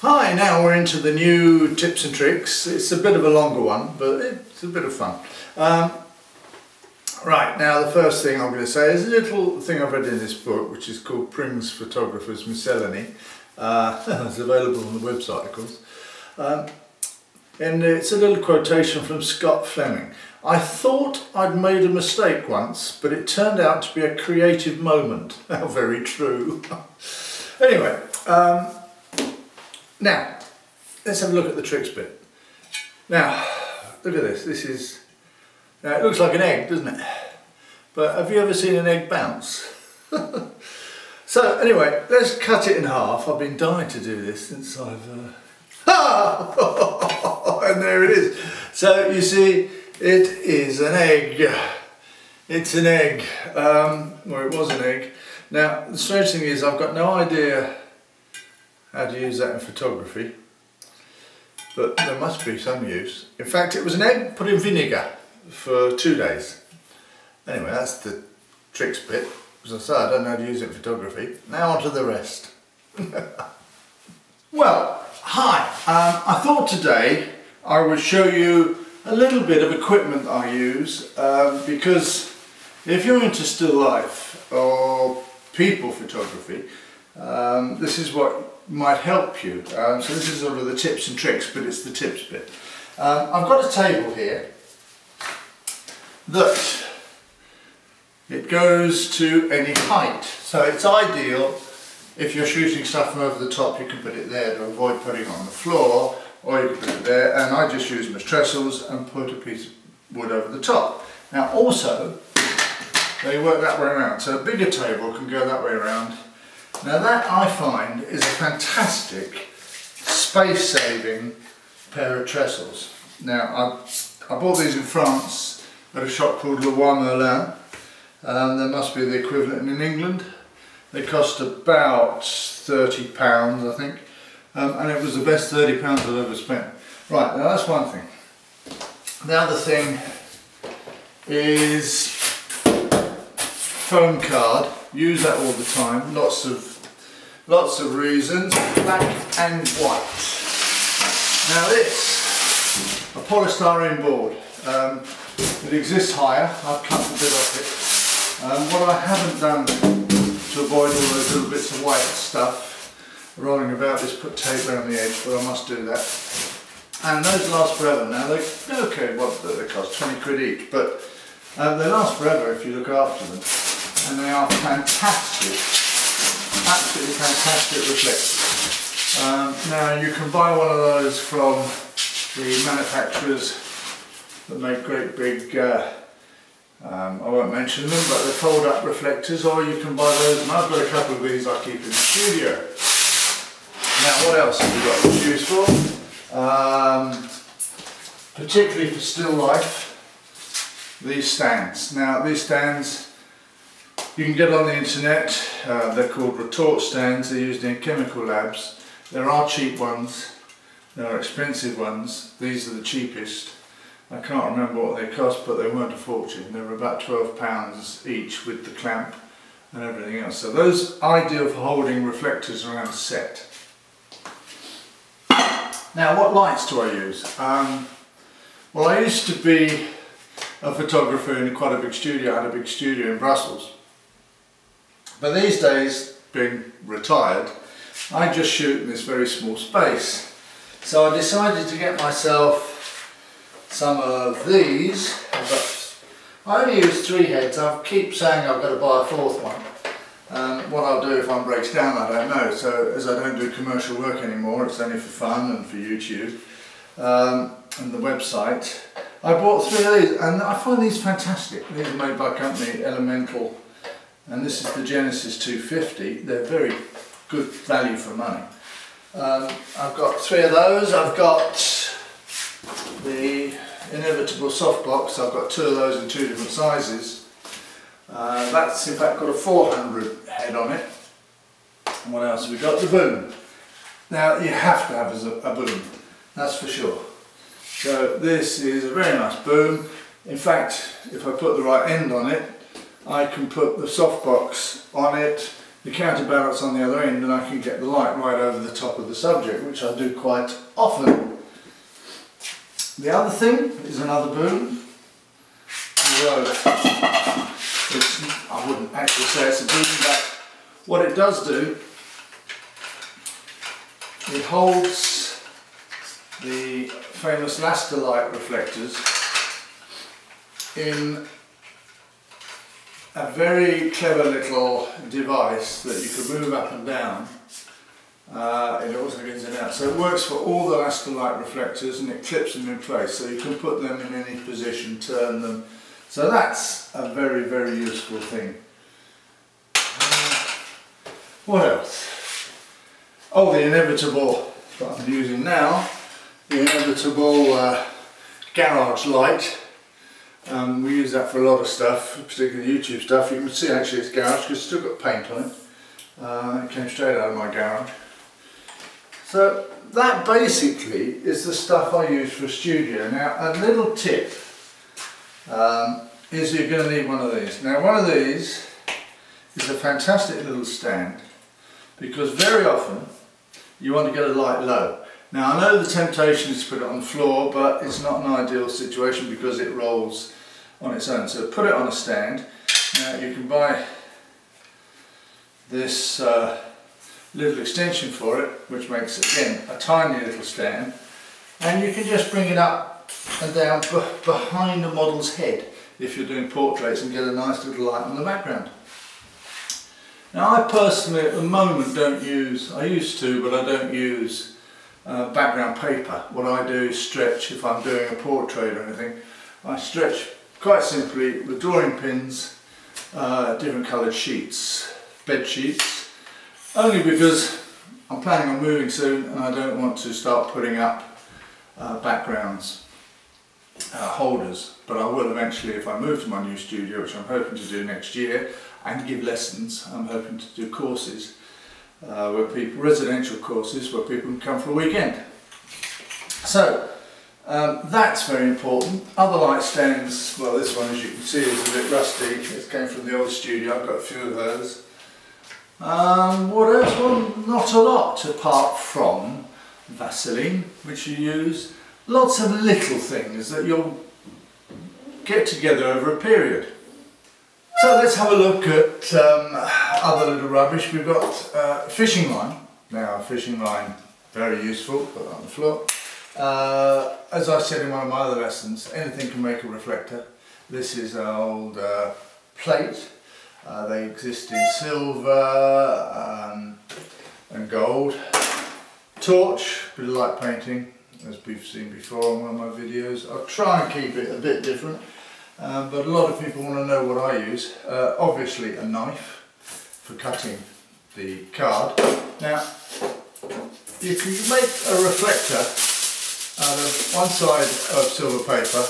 Hi, now we're into the new tips and tricks. It's a bit of a longer one, but it's a bit of fun. Right, now the first thing I'm going to say is a little thing I've read in this book, which is called Pring's Photographer's Miscellany. It's available on the website, of course. And it's a little quotation from Scott Fleming. I thought I'd made a mistake once, but it turned out to be a creative moment. How very true. Anyway, now, let's have a look at the tricks bit. Now, look at this. This is, now it looks like an egg, doesn't it? But have you ever seen an egg bounce? So anyway, let's cut it in half. I've been dying to do this since I've... and there it is. So you see, it is an egg. It's an egg. Or it was an egg. Now, the strange thing is I've got no idea how to use that in photography, but there must be some use. In fact, it was an egg put in vinegar for 2 days. Anyway, that's the tricks bit. As I say, I don't know how to use it in photography. Now on to the rest. Well, hi. I thought today I would show you a little bit of equipment I use because if you're into still life or people photography, this is what might help you. So this is sort of the tips and tricks, but it's the tips bit. I've got a table here that it goes to any height, so it's ideal if you're shooting stuff from over the top. You can put it there to avoid putting it on the floor, or you can put it there, and I just use them as trestles and put a piece of wood over the top. Now also, they work that way around, so a bigger table can go that way around. Now that I find is a fantastic space-saving pair of trestles. Now I bought these in France at a shop called Leroy Merlin. There must be the equivalent in England. They cost about £30 I think, and it was the best £30 I've ever spent. Right, now that's one thing. The other thing is foam card. Use that all the time. Lots of reasons. Black and white. Now this, a polystyrene board. It exists higher. I've cut a bit off it. What I haven't done to avoid all those little bits of white stuff rolling about is put tape around the edge, but I must do that. And those last forever. Now they're okay, what do they cost? 20 quid each, but they last forever if you look after them. And they are fantastic, absolutely fantastic reflectors. Now you can buy one of those from the manufacturers that make great big, I won't mention them, but they're fold up reflectors, or you can buy those, and I've got a couple of these I keep in the studio. Now what else have we got to use for? Particularly for still life, these stands. Now these stands, you can get on the internet. They're called retort stands. They're used in chemical labs. There are cheap ones, there are expensive ones. These are the cheapest. I can't remember what they cost, but they weren't a fortune. They were about £12 each with the clamp and everything else. So those are ideal for holding reflectors around a set. Now what lights do I use? Well, I used to be a photographer in quite a big studio. I had a big studio in Brussels. But these days, being retired, I just shoot in this very small space. So I decided to get myself some of these. I only use 3 heads. I keep saying I've got to buy a 4th one. What I'll do if one breaks down, I don't know. So as I don't do commercial work anymore, it's only for fun and for YouTube and the website. I bought 3 of these, and I find these fantastic. These are made by a company, Elemental. And this is the Genesis 250. They're very good value for money. I've got 3 of those. I've got the inevitable softbox. I've got 2 of those in 2 different sizes. That's in fact got a 400 head on it. And what else have we got? The boom. Now you have to have a boom, that's for sure. So this is a very nice boom. In fact, if I put the right end on it, I can put the softbox on it. the counterbalance on the other end, and I can get the light right over the top of the subject, which I do quite often. The other thing is another boom, although I wouldn't actually say it's a boom, but what it does do, it holds the famous Lasker light reflectors in a very clever little device that you can move up and down. It also goes in and out. So it works for all the Lasker light reflectors, and it clips them in place, so you can put them in any position, turn them. So that's a very, very useful thing. What else? Oh, the inevitable that I'm using now, the inevitable garage light. We use that for a lot of stuff, particularly YouTube stuff. You can see actually it's garage because it's still got paint on it. It came straight out of my garage. So that basically is the stuff I use for a studio. Now a little tip is you're going to need one of these. Now one of these is a fantastic little stand, because very often you want to get a light low. Now I know the temptation is to put it on the floor, but it's not an ideal situation because it rolls on its own. So put it on a stand. Now you can buy this little extension for it, which makes again a tiny little stand, and you can just bring it up and down behind the model's head if you're doing portraits, and get a nice little light on the background. Now I personally at the moment don't use, I used to, but I don't use background paper. What I do is stretch. If I'm doing a portrait or anything, I stretch quite simply with drawing pins, different coloured sheets, bed sheets, only because I'm planning on moving soon and I don't want to start putting up backgrounds, holders, but I will eventually if I move to my new studio, which I'm hoping to do next year, and give lessons. I'm hoping to do courses where people, residential courses where people can come for a weekend. So that's very important. Other light stands, well this one as you can see is a bit rusty. It came from the old studio, I've got a few of those. What else? Well, not a lot apart from Vaseline, which you use. Lots of little things that you'll get together over a period. So let's have a look at other little rubbish. We've got fishing line. Now fishing line, very useful, put it on the floor. As I said in one of my other lessons, anything can make a reflector. This is an old plate. They exist in silver and gold. Torch, bit of light painting, as we've seen before on one of my videos. I'll try and keep it a bit different. But a lot of people want to know what I use. Obviously a knife for cutting the card. Now you can make a reflector out of one side of silver paper,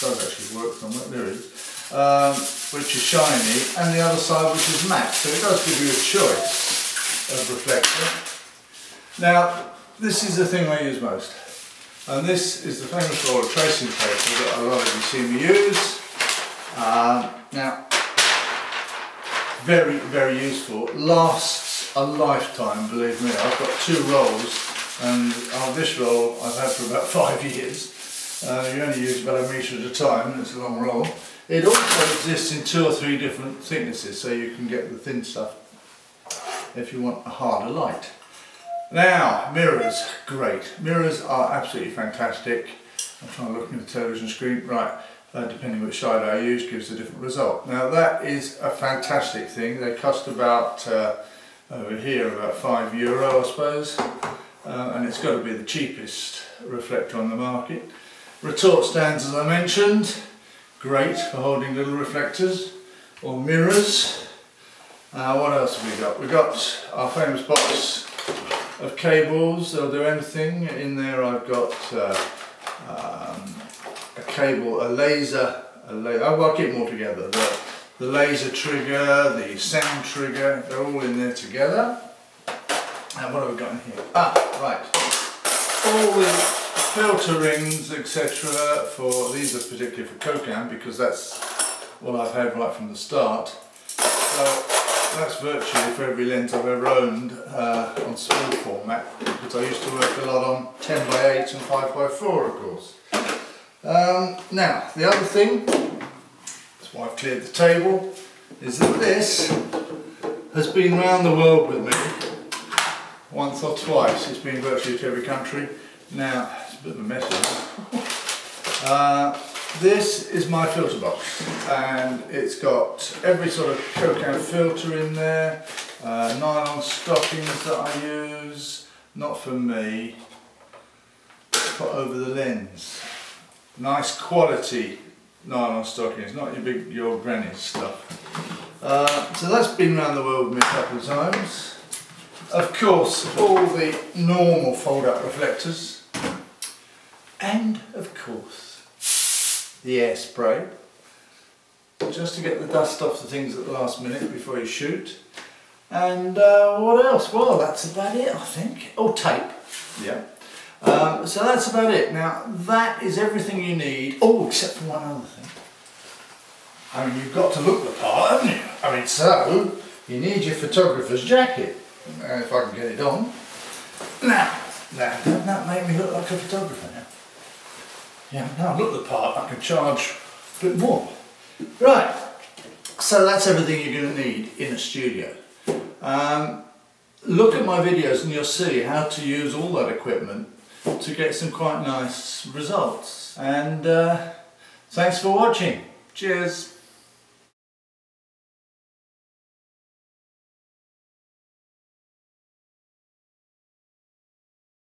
does actually work somewhere, there it is, which is shiny, and the other side which is matte, so it does give you a choice of reflector. Now this is the thing I use most. And this is the famous roll of tracing paper that a lot of you see me use. Now, very, very useful. Lasts a lifetime, believe me. I've got 2 rolls, and this roll I've had for about 5 years. You only use about a metre at a time, and it's a long roll. It also exists in 2 or 3 different thicknesses, so you can get the thin stuff if you want a harder light. Now, mirrors, great. Mirrors are absolutely fantastic. I'm trying to look at the television screen. Right, depending which side I use gives a different result. Now that is a fantastic thing. They cost about, over here, about €5 I suppose. And it's got to be the cheapest reflector on the market. Retort stands, as I mentioned, great for holding little reflectors or mirrors. What else have we got? We've got our famous box of cables. They'll do anything. In there I've got a cable, a laser, I'll keep them all together. The laser trigger, the sound trigger, they're all in there together. And what have we got in here? Right. All the filter rings, etc. for, these are particularly for Cocan because that's what I've had right from the start. So that's virtually for every lens I've ever owned on small format, because I used to work a lot on 10x8 and 5x4 of course. Now the other thing, that's why I've cleared the table, is that this has been round the world with me once or twice. It's been virtually to every country. Now it's a bit of a mess here. This is my filter box, and it's got every sort of coconut filter in there, nylon stockings that I use, not for me, put over the lens. Nice quality nylon stockings, not your granny's stuff. So that's been around the world with me a couple of times. Of course, all the normal fold-up reflectors, and of course the air spray, just to get the dust off the things at the last minute before you shoot. And what else? Well, that's about it, I think. Oh, tape. Yeah. So that's about it. Now, that is everything you need. Oh, except for one other thing. I mean, you've got to look the part, haven't you? I mean, so you need your photographer's jacket. If I can get it on. Now, doesn't that make me look like a photographer now? Yeah, now I look the part, I can charge a bit more. Right, so that's everything you're going to need in a studio. Look at my videos and you'll see how to use all that equipment to get some quite nice results. And thanks for watching. Cheers.